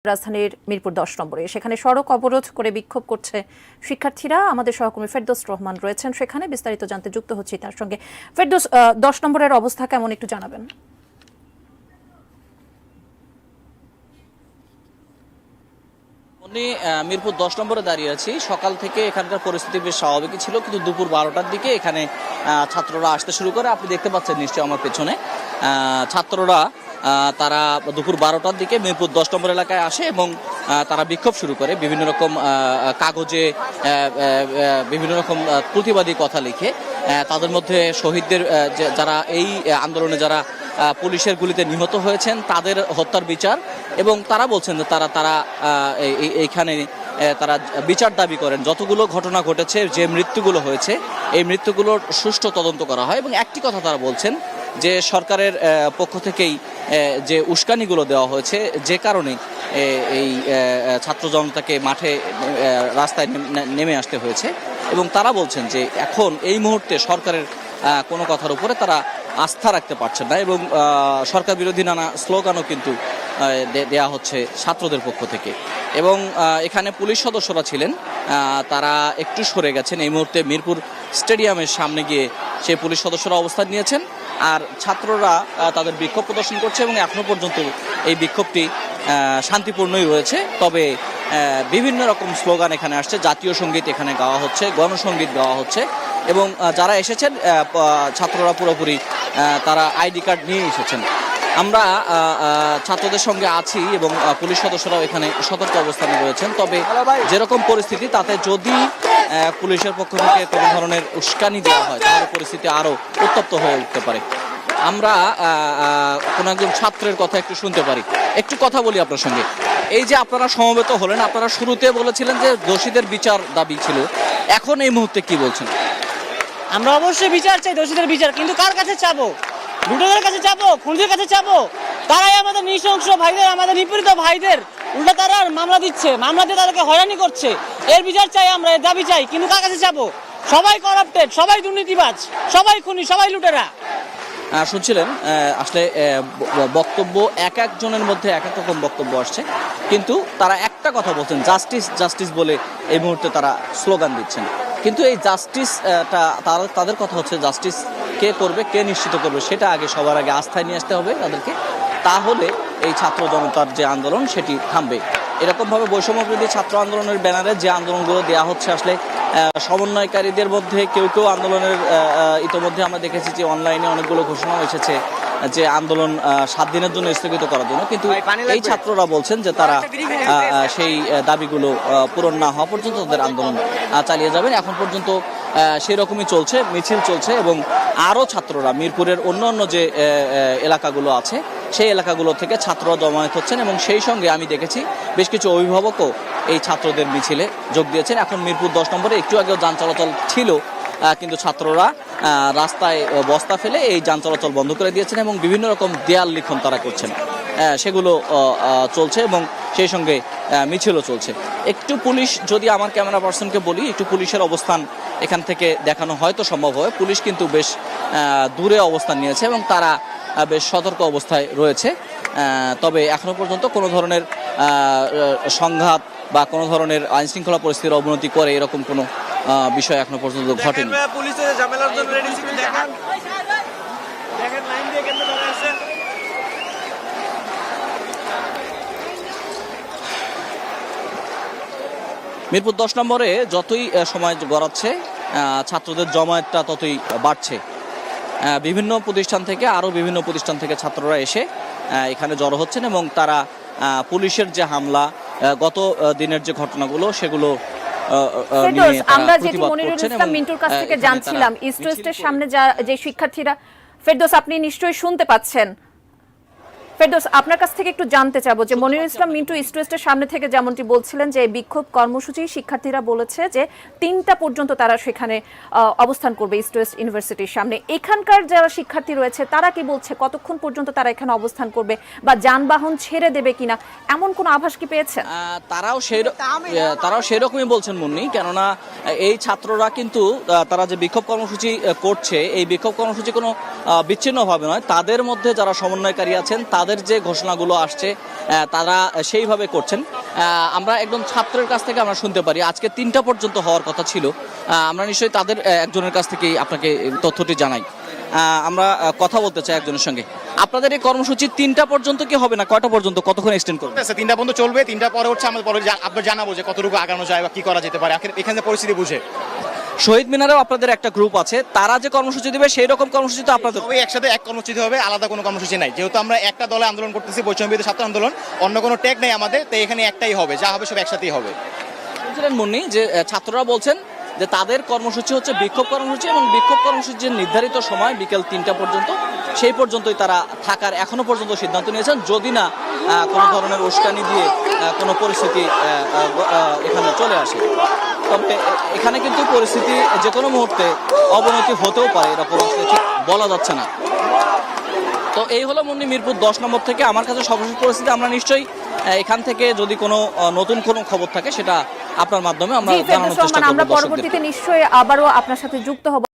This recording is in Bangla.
রাজধানীর মিরপুর 10 নম্বরে সেখানে সড়ক অবরোধ করে বিক্ষোভ করছে শিক্ষার্থীরা। আমাদের সহকর্মী ফেরদৌস রহমান রয়েছেন সেখানে, বিস্তারিত জানতে যুক্ত হচ্ছি তার সঙ্গে। ফেরদৌস, 10 নম্বরের অবস্থা কেমন একটু জানাবেন? মিরপুর 10 নম্বরে দাঁড়িয়ে আছি। সকাল থেকে এখানকার পরিস্থিতি বেশ স্বাভাবিকই ছিল, কিন্তু দুপুর 12টার দিকে এখানে ছাত্ররা আসতে শুরু করে। আপনি দেখতে পাচ্ছেন নিশ্চয়ই আমার পেছনে ছাত্ররা তারা দুপুর 12টার দিকে মিরপুর 10 নম্বর এলাকায় আসে এবং তারা বিক্ষোভ শুরু করে। বিভিন্ন রকম কাগজে বিভিন্ন রকম প্রতিবাদী কথা লিখে, তাদের মধ্যে শহীদদের যারা এই আন্দোলনে যারা পুলিশের গুলিতে নিহত হয়েছেন তাদের হত্যার বিচার, এবং তারা বলছেন যে তারা এইখানে তারা বিচার দাবি করেন। যতগুলো ঘটনা ঘটেছে, যে মৃত্যুগুলো হয়েছে, এই মৃত্যুগুলোর সুষ্ঠু তদন্ত করা হয়। এবং একটি কথা তারা বলছেন যে সরকারের পক্ষ থেকেই যে উস্কানিগুলো দেওয়া হয়েছে, যে কারণে এই ছাত্র জনতাকে মাঠে রাস্তায় নেমে আসতে হয়েছে, এবং তারা বলছেন যে এখন এই মুহূর্তে সরকারের কোনো কথার উপরে তারা আস্থা রাখতে পারছেন না, এবং সরকার বিরোধী নানা স্লোগানও কিন্তু দেয়া হচ্ছে ছাত্রদের পক্ষ থেকে। এবং এখানে পুলিশ সদস্যরা ছিলেন, তারা একটু সরে গেছেন। এই মুহূর্তে মিরপুর স্টেডিয়ামের সামনে গিয়ে সেই পুলিশ সদস্যরা অবস্থান নিয়েছেন, আর ছাত্ররা তাদের বিক্ষোভ প্রদর্শন করছে। এবং এখনো পর্যন্ত এই বিক্ষোভটি শান্তিপূর্ণই রয়েছে। তবে বিভিন্ন রকম স্লোগান এখানে আসছে, জাতীয় সঙ্গীত এখানে গাওয়া হচ্ছে, গণসঙ্গীত গাওয়া হচ্ছে। এবং যারা এসেছেন ছাত্ররা পুরোপুরি তারা আইডি কার্ড নিয়ে এসেছেন। আমরা ছাত্রদের সঙ্গে আছি এবং পুলিশ সদস্যরাও এখানে সতর্ক অবস্থানে রয়েছেন। তবে যেরকম পরিস্থিতি, তাতে যদি পুলিশের পক্ষ থেকে কোনো ধরনের উস্কানি দেওয়া হয় তাহলে পরিস্থিতি আরও উত্তপ্ত হয়ে উঠতে পারে। আমরা কোনো একজন ছাত্রের কথা একটু শুনতে পারি। একটু কথা বলি আপনার সঙ্গে। এই যে আপনারা সমবেত হলেন, আপনারা শুরুতে বলেছিলেন যে দোষীদের বিচার দাবি ছিল, এখন এই মুহূর্তে কি বলছেন? আমরা অবশ্যই বিচার চাই, দোষীদের বিচার। কিন্তু কার কাছে চাবো? লুটেদের কাছে চাবো? খুনিদের কাছে চাবো? তারাই আমাদের নৃশংস ভাইদের, আমাদের নিপীড়িত ভাইদের উল্টা তারা মামলা দিচ্ছে, মামলা দিয়ে তাদেরকে হয়রানি করছে। এর বিচার চাই আমরা, এর দাবি চাই। কিন্তু কার কাছে চাবো? সবাই করাপ্টেড, সবাই দুর্নীতিবাজ, সবাই খুনি, সবাই লুটেরা। শুনছিলেন আসলে বক্তব্য এক একজনের মধ্যে এক এক রকম বক্তব্য আসছে, কিন্তু তারা একটা কথা বলছেন, জাস্টিস জাস্টিস বলে এই মুহূর্তে তারা স্লোগান দিচ্ছেন। কিন্তু এই জাস্টিসটা তাদের কথা হচ্ছে জাস্টিস কে করবে, কে নিশ্চিত করবে, সেটা আগে সবার আগে আস্থায় নিয়ে আসতে হবে তাদেরকে। তাহলে এই ছাত্র জনতার যে আন্দোলন সেটি থামবে। এরকমভাবে বৈষম্যবিরোধী ছাত্র আন্দোলনের ব্যানারে যে আন্দোলনগুলো দেওয়া হচ্ছে, আসলে সমন্বয়কারীদের মধ্যে কেউ কেউ আন্দোলনের ইতোমধ্যে আমরা দেখেছি যে অনলাইনে অনেকগুলো ঘোষণা এসেছে যে আন্দোলন 7 দিনের জন্য স্থগিত করার জন্য। কিন্তু এই ছাত্ররা বলছেন যে তারা সেই দাবিগুলো পূরণ না হওয়া পর্যন্ত তাদের আন্দোলন চালিয়ে যাবেন। এখন পর্যন্ত সেই রকমই চলছে, মিছিল চলছে, এবং আরও ছাত্ররা মিরপুরের অন্য অন্য যে এলাকাগুলো আছে সেই এলাকাগুলো থেকে ছাত্ররা জমায়েত হচ্ছেন। এবং সেই সঙ্গে আমি দেখেছি বেশ কিছু অভিভাবকও এই ছাত্রদের মিছিলে যোগ দিয়েছেন। এখন মিরপুর 10 নম্বরে একটু আগেও যান চলাচল ছিল, কিন্তু ছাত্ররা রাস্তায় বস্তা ফেলে এই যান চলাচল বন্ধ করে দিয়েছেন এবং বিভিন্ন রকম দেয়াল লিখন তারা করছেন, সেগুলো চলছে, এবং সেই সঙ্গে মিছিলও চলছে। একটু পুলিশ, যদি আমার ক্যামেরা পার্সনকে বলি, একটু পুলিশের অবস্থান এখান থেকে দেখানো হয়তো সম্ভব হয়। পুলিশ কিন্তু বেশ দূরে অবস্থান নিয়েছে এবং তারা বেশ সতর্ক অবস্থায় রয়েছে। তবে এখনো পর্যন্ত কোনো ধরনের সংঘাত বা কোনো ধরনের আইনশৃঙ্খলা পরিস্থিতির অবনতি করে এরকম কোনো বিষয় এখনো পর্যন্ত ঘটেনি। মিরপুর 10 নম্বরে যতই সময় গড়াচ্ছে ছাত্রদের জমায়েতটা ততই বাড়ছে। বিভিন্ন প্রতিষ্ঠান থেকে, আরও বিভিন্ন প্রতিষ্ঠান থেকে ছাত্ররা এসে এখানে জড়ো হচ্ছেন এবং তারা পুলিশের যে হামলা, গত দিনের যে ঘটনাগুলো, সেগুলো আমরা যেটি মনিরুল ইসলাম মিন্টুর কাছ থেকে জানছিলাম, ইস্ট ওয়েস্টের সামনে যে শিক্ষার্থীরা, ফেরদৌস আপনি নিশ্চয়ই শুনতে পাচ্ছেন। ফেরদৌস, আপনার কাছ থেকে একটু জানতে চাবো যে মনিরুল ইসলাম মিন্টু ইস্ট ওয়েস্টের সামনে থেকে যেমনটি বলছিলেন যে বিক্ষোভ কর্মসূচি শিক্ষার্থীরা বলেছে যে 3টা পর্যন্ত তারা সেখানে অবস্থান করবে ইস্ট ওয়েস্ট ইউনিভার্সিটির সামনে। এখানকার যারা শিক্ষার্থী রয়েছে তারা কি বলছে, কতক্ষণ পর্যন্ত তারা এখানে অবস্থান করবে বা যানবাহন ছেড়ে দেবে কিনা, এমন কোনো আভাস কি পেয়েছেন? তারাও সেরকমই বলছেন মুন্নি, কেননা এই ছাত্ররা কিন্তু তারা যে বিক্ষোভ কর্মসূচি করছে, এই বিক্ষোভ কর্মসূচি কোনো বিচ্ছিন্নভাবে নয়। তাদের মধ্যে যারা সমন্বয়কারী আছেন তাদের তাদের যে ঘোষণাগুলো আসছে তারা সেইভাবে করছেন। আমরা একদম ছাত্রের কাছ থেকে আমরা শুনতে পারি আজকে 3টা পর্যন্ত হওয়ার কথা ছিল। আমরা নিশ্চয়ই তাদের একজনের কাছ থেকেই আপনাকে তথ্যটি জানাই। আমরা কথা বলতে চাই একজনের সঙ্গে। আপনাদের এই কর্মসূচি 3টা পর্যন্ত কি হবে না কয়টা পর্যন্ত, কতক্ষণ এক্সটেন্ড করবে? 3টা পর্যন্ত চলবে। 3টা পরে হচ্ছে আমরা পরে আপনার জানাবো যে কতটুকু আগানো যায় বা কি করা যেতে পারে এখানে পরিস্থিতি বুঝে। শহীদ মিনারেও আপনাদের একটা গ্রুপ আছে, তারা যে কর্মসূচি দেবে সেই রকম কর্মসূচি তো আপনাদের? সবাই একসাথে এক কর্মসূচি হবে, আলাদা কোনো কর্মসূচি নাই। যেহেতু আমরা একটা দলে আন্দোলন করতেছি, বৈষম্যবিরোধী ছাত্র আন্দোলন, অন্য কোনো ট্যাগ নেই আমাদের, তো এখানে একটাই হবে, যা হবে সব একসাথেই হবে। বলছিলেন মুন্নি যে ছাত্ররা বলছেন যে তাদের কর্মসূচি হচ্ছে বিক্ষোভ কর্মসূচি, এবং বিক্ষোভ কর্মসূচির নির্ধারিত সময় বিকেল 3টা পর্যন্ত, সেই পর্যন্তই তারা থাকার এখনো পর্যন্ত সিদ্ধান্ত নিয়েছেন, যদি না কোনো ধরনের উস্কানি দিয়ে কোনো পরিস্থিতি এখানে চলে আসে। তবে এখানে কিন্তু পরিস্থিতি যে কোনো মুহূর্তে অবনতি হতেও পারে, এরকম আসলে ঠিক বলা যাচ্ছে না। তো এই হলো মুন্নি মিরপুর 10 নম্বর থেকে আমার কাছে সর্বশেষ পরিস্থিতি। আমরা নিশ্চয়ই এখান থেকে যদি কোনো নতুন কোনো খবর থাকে সেটা আপনার মাধ্যমে আমরা জানানোর চেষ্টা করব। আমরা পরবর্তীতে নিশ্চয়ই আবারও আপনার সাথে যুক্ত হব।